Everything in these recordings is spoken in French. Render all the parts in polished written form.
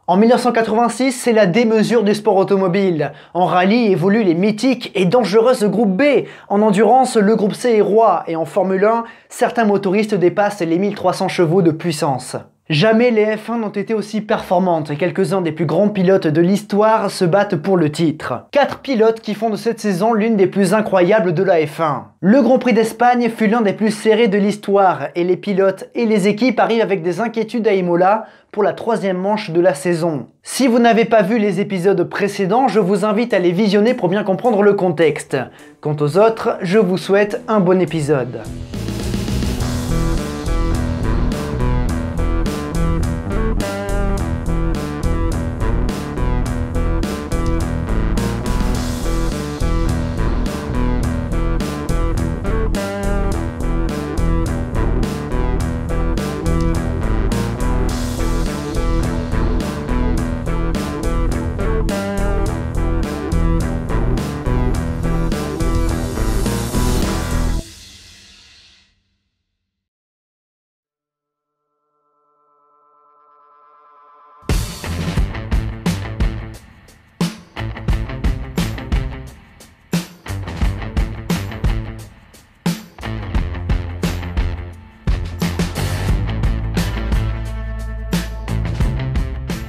En 1986, c'est la démesure du sport automobile. En rallye évoluent les mythiques et dangereuses groupes B. En endurance, le groupe C est roi. Et en Formule 1, certains motoristes dépassent les 1300 chevaux de puissance. Jamais les F1 n'ont été aussi performantes et quelques-uns des plus grands pilotes de l'histoire se battent pour le titre. 4 pilotes qui font de cette saison l'une des plus incroyables de la F1. Le Grand Prix d'Espagne fut l'un des plus serrés de l'histoire et les pilotes et les équipes arrivent avec des inquiétudes à Imola pour la 3e manche de la saison. Si vous n'avez pas vu les épisodes précédents, je vous invite à les visionner pour bien comprendre le contexte. Quant aux autres, je vous souhaite un bon épisode.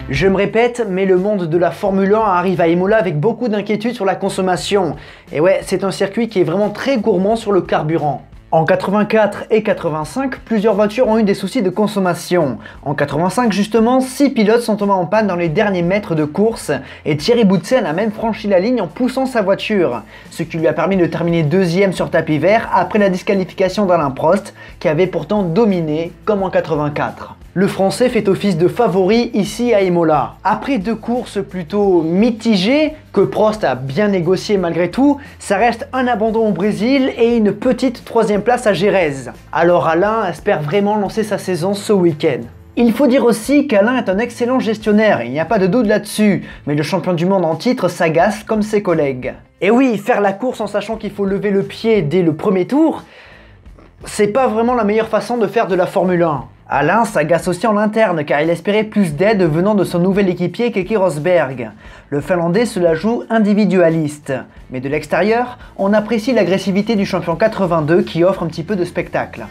Je me répète, mais le monde de la Formule 1 arrive à Imola avec beaucoup d'inquiétudes sur la consommation. Et ouais, c'est un circuit qui est vraiment très gourmand sur le carburant. En 84 et 85, plusieurs voitures ont eu des soucis de consommation. En 85 justement, 6 pilotes sont tombés en panne dans les derniers mètres de course et Thierry Boutsen a même franchi la ligne en poussant sa voiture, ce qui lui a permis de terminer 2e sur tapis vert après la disqualification d'Alain Prost qui avait pourtant dominé comme en 84. Le Français fait office de favori ici à Imola. Après 2 courses plutôt mitigées, que Prost a bien négocié malgré tout, ça reste un abandon au Brésil et une petite 3e place à Jerez. Alors Alain espère vraiment lancer sa saison ce week-end. Il faut dire aussi qu'Alain est un excellent gestionnaire, il n'y a pas de doute là-dessus, mais le champion du monde en titre s'agace comme ses collègues. Et oui, faire la course en sachant qu'il faut lever le pied dès le premier tour, c'est pas vraiment la meilleure façon de faire de la Formule 1. Alain s'agace aussi en interne car il espérait plus d'aide venant de son nouvel équipier Keke Rosberg. Le Finlandais se la joue individualiste. Mais de l'extérieur, on apprécie l'agressivité du champion 82 qui offre un petit peu de spectacle.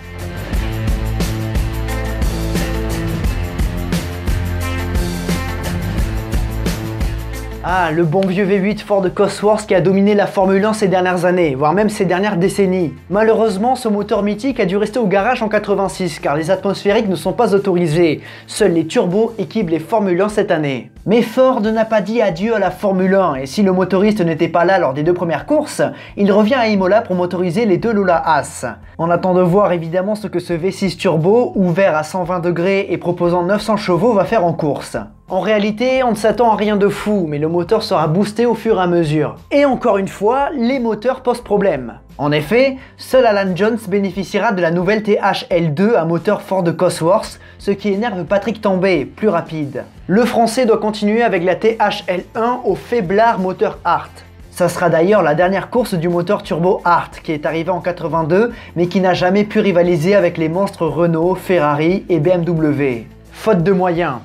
Ah, le bon vieux V8 Ford Cosworth qui a dominé la Formule 1 ces dernières années, voire même ces dernières décennies. Malheureusement, ce moteur mythique a dû rester au garage en 86 car les atmosphériques ne sont pas autorisés. Seuls les turbos équipent les Formule 1 cette année. Mais Ford n'a pas dit adieu à la Formule 1 et si le motoriste n'était pas là lors des 2 premières courses, il revient à Imola pour motoriser les 2 Lola Haas. On attend de voir évidemment ce que ce V6 turbo, ouvert à 120 degrés et proposant 900 chevaux, va faire en course. En réalité, on ne s'attend à rien de fou, mais le moteur sera boosté au fur et à mesure. Et encore une fois, les moteurs posent problème. En effet, seul Alan Jones bénéficiera de la nouvelle THL2 à moteur Ford Cosworth, ce qui énerve Patrick Tambay, plus rapide. Le Français doit continuer avec la THL1 au faiblard moteur Hart. Ça sera d'ailleurs la dernière course du moteur turbo Hart qui est arrivé en 82 mais qui n'a jamais pu rivaliser avec les monstres Renault, Ferrari et BMW. Faute de moyens.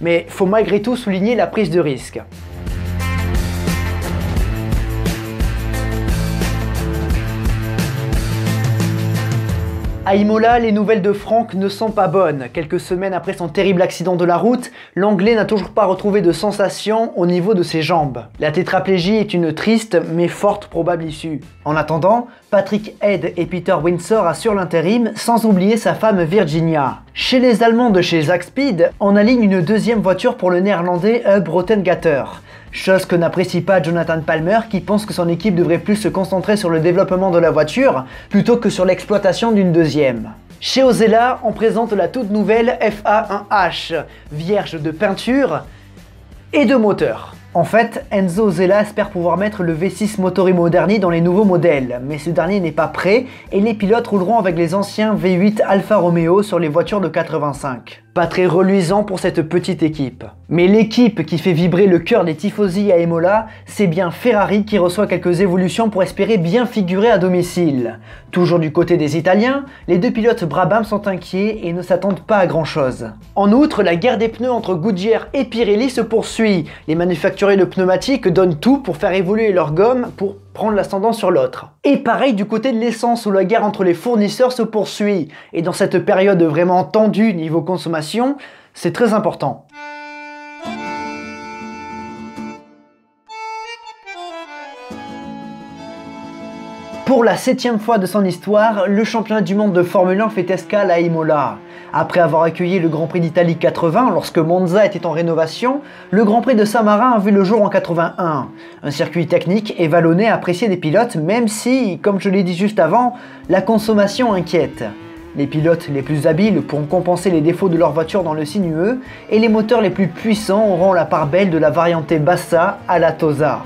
Mais faut malgré tout souligner la prise de risque. À Imola, les nouvelles de Franck ne sont pas bonnes. Quelques semaines après son terrible accident de la route, l'Anglais n'a toujours pas retrouvé de sensation au niveau de ses jambes. La tétraplégie est une triste mais forte probable issue. En attendant, Patrick Head et Peter Windsor assurent l'intérim, sans oublier sa femme Virginia. Chez les Allemands de chez Zakspeed, on aligne une 2e voiture pour le néerlandais Hub Rottengatter. Chose que n'apprécie pas Jonathan Palmer qui pense que son équipe devrait plus se concentrer sur le développement de la voiture plutôt que sur l'exploitation d'une 2e. Chez Osella, on présente la toute nouvelle FA1H, vierge de peinture et de moteur. En fait, Enzo Osella espère pouvoir mettre le V6 Motori Moderni dans les nouveaux modèles, mais ce dernier n'est pas prêt et les pilotes rouleront avec les anciens V8 Alfa Romeo sur les voitures de 85. Pas très reluisant pour cette petite équipe. Mais l'équipe qui fait vibrer le cœur des tifosi à Imola, c'est bien Ferrari qui reçoit quelques évolutions pour espérer bien figurer à domicile. Toujours du côté des Italiens, les deux pilotes Brabham sont inquiets et ne s'attendent pas à grand chose. En outre, la guerre des pneus entre Goodyear et Pirelli se poursuit. Les manufacturiers de pneumatiques donnent tout pour faire évoluer leur gomme pour prendre l'ascendant sur l'autre. Et pareil du côté de l'essence où la guerre entre les fournisseurs se poursuit. Et dans cette période vraiment tendue niveau consommation, c'est très important. Pour la 7e fois de son histoire, le championnat du monde de Formule 1 fait escale à Imola. Après avoir accueilli le Grand Prix d'Italie 80 lorsque Monza était en rénovation, le Grand Prix de Saint-Marin a vu le jour en 81. Un circuit technique et vallonné apprécié des pilotes même si, comme je l'ai dit juste avant, la consommation inquiète. Les pilotes les plus habiles pourront compenser les défauts de leur voiture dans le sinueux et les moteurs les plus puissants auront la part belle de la variante Bassa à la Tosa.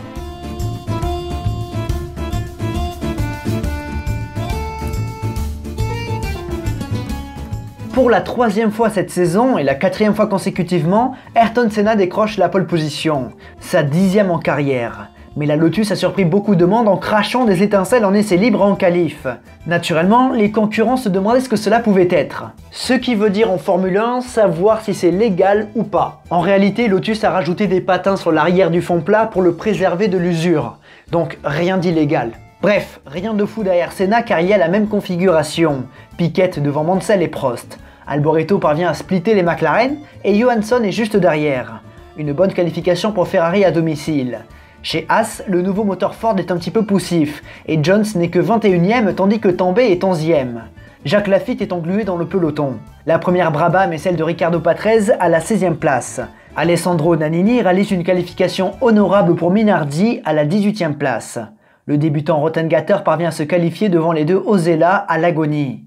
Pour la 3e fois cette saison et la 4e fois consécutivement, Ayrton Senna décroche la pole position, sa 10e en carrière. Mais la Lotus a surpris beaucoup de monde en crachant des étincelles en essai libre en qualif. Naturellement, les concurrents se demandaient ce que cela pouvait être. Ce qui veut dire en Formule 1, savoir si c'est légal ou pas. En réalité, Lotus a rajouté des patins sur l'arrière du fond plat pour le préserver de l'usure. Donc rien d'illégal. Bref, rien de fou derrière Senna car il y a la même configuration. Piquet devant Mansell et Prost. Alboreto parvient à splitter les McLaren et Johansson est juste derrière. Une bonne qualification pour Ferrari à domicile. Chez Haas, le nouveau moteur Ford est un petit peu poussif et Jones n'est que 21e tandis que Tambay est 11e. Jacques Laffite est englué dans le peloton. La première Brabham est celle de Riccardo Patrese à la 16e place. Alessandro Nannini réalise une qualification honorable pour Minardi à la 18e place. Le débutant Rottengatter parvient à se qualifier devant les deux Osella à l'agonie.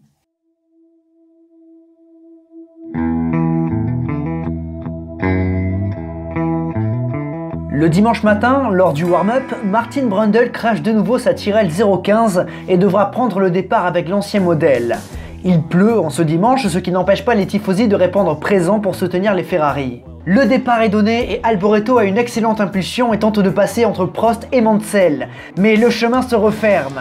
Le dimanche matin, lors du warm-up, Martin Brundle crache de nouveau sa Tyrrell 015 et devra prendre le départ avec l'ancien modèle. Il pleut en ce dimanche, ce qui n'empêche pas les tifosi de répondre présent pour soutenir les Ferrari. Le départ est donné et Alboreto a une excellente impulsion et tente de passer entre Prost et Mansell, mais le chemin se referme.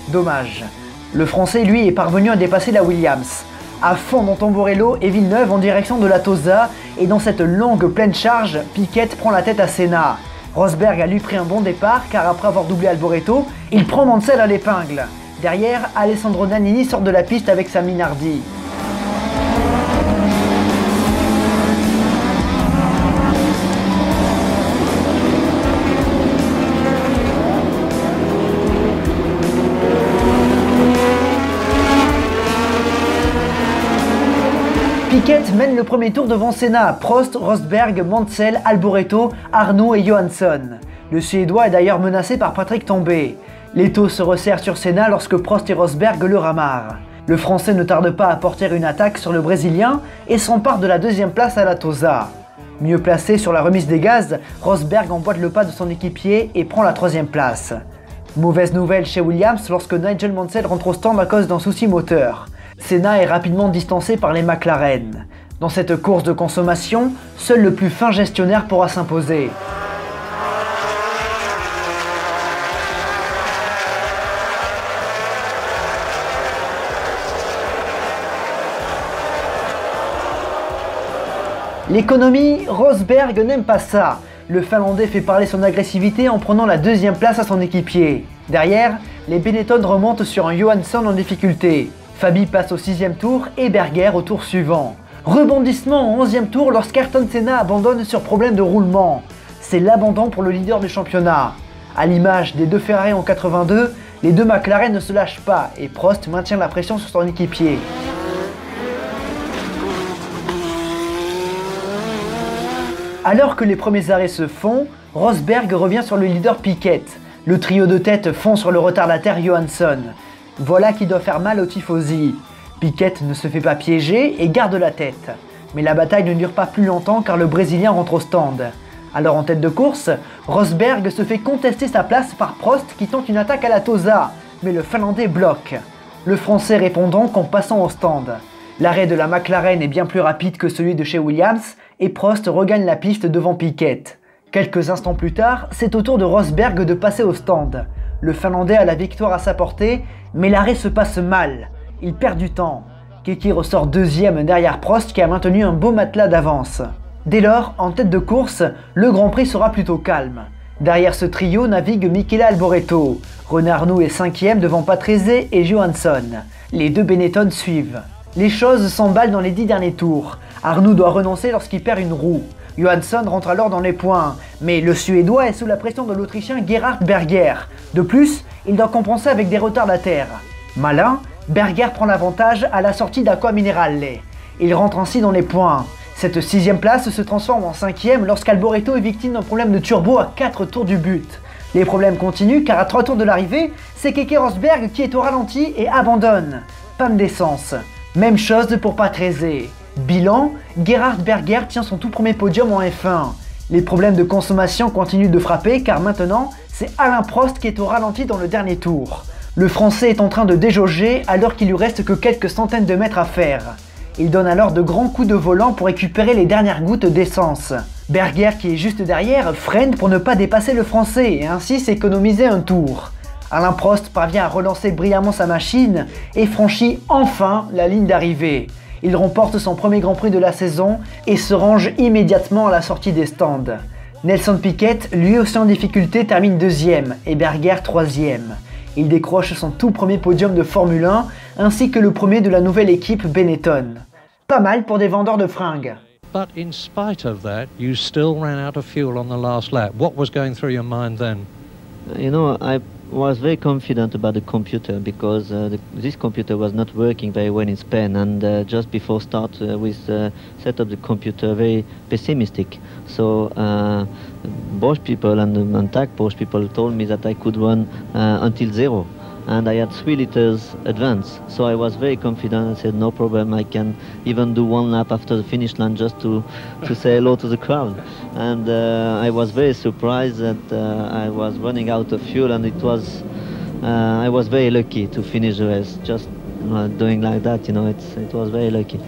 Dommage. Le Français, lui, est parvenu à dépasser la Williams. À fond dans Tamburello et Villeneuve en direction de la Tosa, et dans cette longue pleine charge, Piquet prend la tête à Senna. Rosberg a lui pris un bon départ car après avoir doublé Alboreto, il prend Mansell à l'épingle. Derrière, Alessandro Nannini sort de la piste avec sa Minardi. Piquet mène le premier tour devant Senna, Prost, Rosberg, Mansell, Alboreto, Arnoux et Johansson. Le Suédois est d'ailleurs menacé par Patrick Tambay. L'étau se resserre sur Senna lorsque Prost et Rosberg le ramarrent. Le Français ne tarde pas à porter une attaque sur le Brésilien et s'empare de la 2e place à la Tosa. Mieux placé sur la remise des gaz, Rosberg emboîte le pas de son équipier et prend la 3e place. Mauvaise nouvelle chez Williams lorsque Nigel Mansell rentre au stand à cause d'un souci moteur. Senna est rapidement distancé par les McLaren. Dans cette course de consommation, seul le plus fin gestionnaire pourra s'imposer. L'économie, Rosberg n'aime pas ça. Le Finlandais fait parler son agressivité en prenant la 2e place à son équipier. Derrière, les Benetton remontent sur un Johansson en difficulté. Fabi passe au 6e tour et Berger au tour suivant. Rebondissement au 11e tour lorsqu'Ayrton Senna abandonne sur problème de roulement. C'est l'abandon pour le leader du championnat. À l'image des deux Ferrari en 82, les deux McLaren ne se lâchent pas et Prost maintient la pression sur son équipier. Alors que les premiers arrêts se font, Rosberg revient sur le leader Piquet. Le trio de tête fond sur le retardataire Johansson. Voilà qui doit faire mal aux tifosi. Piquet ne se fait pas piéger et garde la tête. Mais la bataille ne dure pas plus longtemps car le Brésilien rentre au stand. Alors en tête de course, Rosberg se fait contester sa place par Prost qui tente une attaque à la Tosa, mais le Finlandais bloque. Le Français répond donc en passant au stand. L'arrêt de la McLaren est bien plus rapide que celui de chez Williams et Prost regagne la piste devant Piquet. Quelques instants plus tard, c'est au tour de Rosberg de passer au stand. Le Finlandais a la victoire à sa portée, mais l'arrêt se passe mal. Il perd du temps. Keke ressort deuxième derrière Prost qui a maintenu un beau matelas d'avance. Dès lors, en tête de course, le Grand Prix sera plutôt calme. Derrière ce trio navigue Michele Alboreto. René Arnoux est 5e devant Patrese et Johansson. Les deux Benetton suivent. Les choses s'emballent dans les 10 derniers tours. Arnoux doit renoncer lorsqu'il perd une roue. Johansson rentre alors dans les points, mais le Suédois est sous la pression de l'Autrichien Gerhard Berger. De plus, il doit compenser avec des retardataires. Malin, Berger prend l'avantage à la sortie d'Aqua Minerale. Il rentre ainsi dans les points. Cette 6e place se transforme en 5e lorsqu'Alboreto est victime d'un problème de turbo à 4 tours du but. Les problèmes continuent car à 3 tours de l'arrivée, c'est Keke Rosberg qui est au ralenti et abandonne. Panne d'essence. Même chose pour Patrese. Bilan, Gerhard Berger tient son tout premier podium en F1. Les problèmes de consommation continuent de frapper car maintenant, c'est Alain Prost qui est au ralenti dans le dernier tour. Le Français est en train de déjauger alors qu'il lui reste que quelques centaines de mètres à faire. Il donne alors de grands coups de volant pour récupérer les dernières gouttes d'essence. Berger, qui est juste derrière, freine pour ne pas dépasser le Français et ainsi s'économiser un tour. Alain Prost parvient à relancer brillamment sa machine et franchit enfin la ligne d'arrivée. Il remporte son premier Grand Prix de la saison et se range immédiatement à la sortie des stands. Nelson Piquet, lui aussi en difficulté, termine 2e et Berger 3e. Il décroche son tout premier podium de Formule 1 ainsi que le premier de la nouvelle équipe Benetton. Pas mal pour des vendeurs de fringues. But in spite of that, you still ran out of fuel on the last lap. What was going through your mind then? You know, I was very confident about the computer because this computer was not working very well in Spain, and just before start we set up the computer very pessimistic. So Bosch people and TAC Bosch people told me that I could run until 0, and I had 3 liters advance. So I was very confident. I said no problem, I can even do 1 lap after the finish line just to say hello to the crowd. And I was very surprised that I was running out of fuel, and I was very lucky to finish the race. Just doing like that, you know, it was very lucky.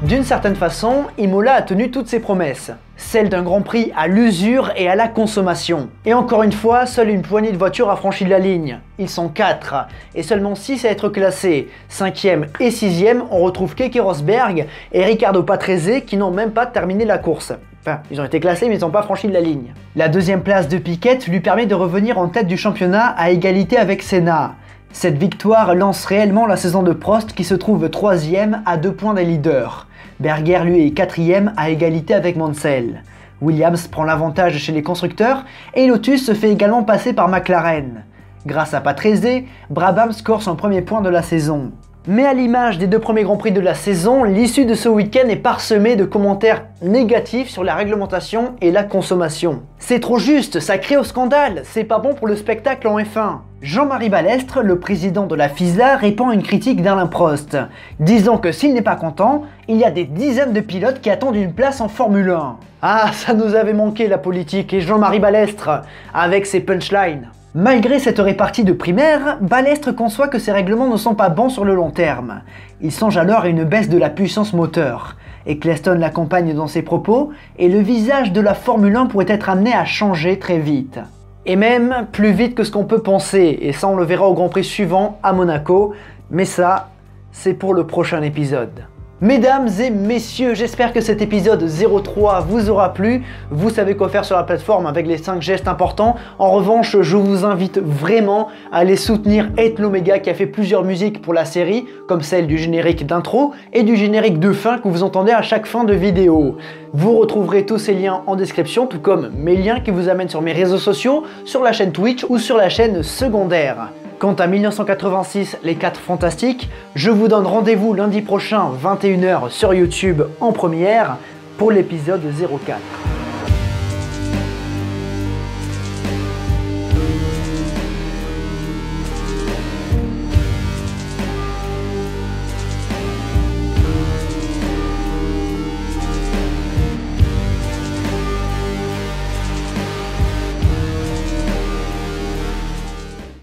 D'une certaine façon, Imola a tenu toutes ses promesses. Celle d'un Grand Prix à l'usure et à la consommation. Et encore une fois, seule une poignée de voitures a franchi la ligne. Ils sont 4, et seulement 6 à être classés. 5e et 6e, on retrouve Keke Rosberg et Riccardo Patrese qui n'ont même pas terminé la course. Enfin, ils ont été classés mais ils n'ont pas franchi la ligne. La 2e place de Piquet lui permet de revenir en tête du championnat à égalité avec Senna. Cette victoire lance réellement la saison de Prost qui se trouve 3e à 2 points des leaders. Berger lui est 4e à égalité avec Mansell. Williams prend l'avantage chez les constructeurs et Lotus se fait également passer par McLaren. Grâce à Patrese, Brabham score son premier point de la saison. Mais à l'image des 2 premiers Grands Prix de la saison, l'issue de ce week-end est parsemée de commentaires négatifs sur la réglementation et la consommation. C'est trop juste, ça crée au scandale, c'est pas bon pour le spectacle en F1. Jean-Marie Balestre, le président de la FISA, répond à une critique d'Alain Prost, disant que s'il n'est pas content, il y a des dizaines de pilotes qui attendent une place en Formule 1. Ah, ça nous avait manqué la politique et Jean-Marie Balestre, avec ses punchlines. Malgré cette répartie de primaire, Balestre conçoit que ces règlements ne sont pas bons sur le long terme. Il songe alors à une baisse de la puissance moteur. Eccleston l'accompagne dans ses propos, et le visage de la Formule 1 pourrait être amené à changer très vite. Et même plus vite que ce qu'on peut penser, et ça on le verra au Grand Prix suivant à Monaco, mais ça, c'est pour le prochain épisode. Mesdames et messieurs, j'espère que cet épisode 03 vous aura plu. Vous savez quoi faire sur la plateforme avec les 5 gestes importants. En revanche, je vous invite vraiment à aller soutenir Hate l'Omega qui a fait plusieurs musiques pour la série, comme celle du générique d'intro et du générique de fin que vous entendez à chaque fin de vidéo. Vous retrouverez tous ces liens en description, tout comme mes liens qui vous amènent sur mes réseaux sociaux, sur la chaîne Twitch ou sur la chaîne secondaire. Quant à 1986, les 4 Fantastiques, je vous donne rendez-vous lundi prochain 21h sur YouTube en première pour l'épisode 04.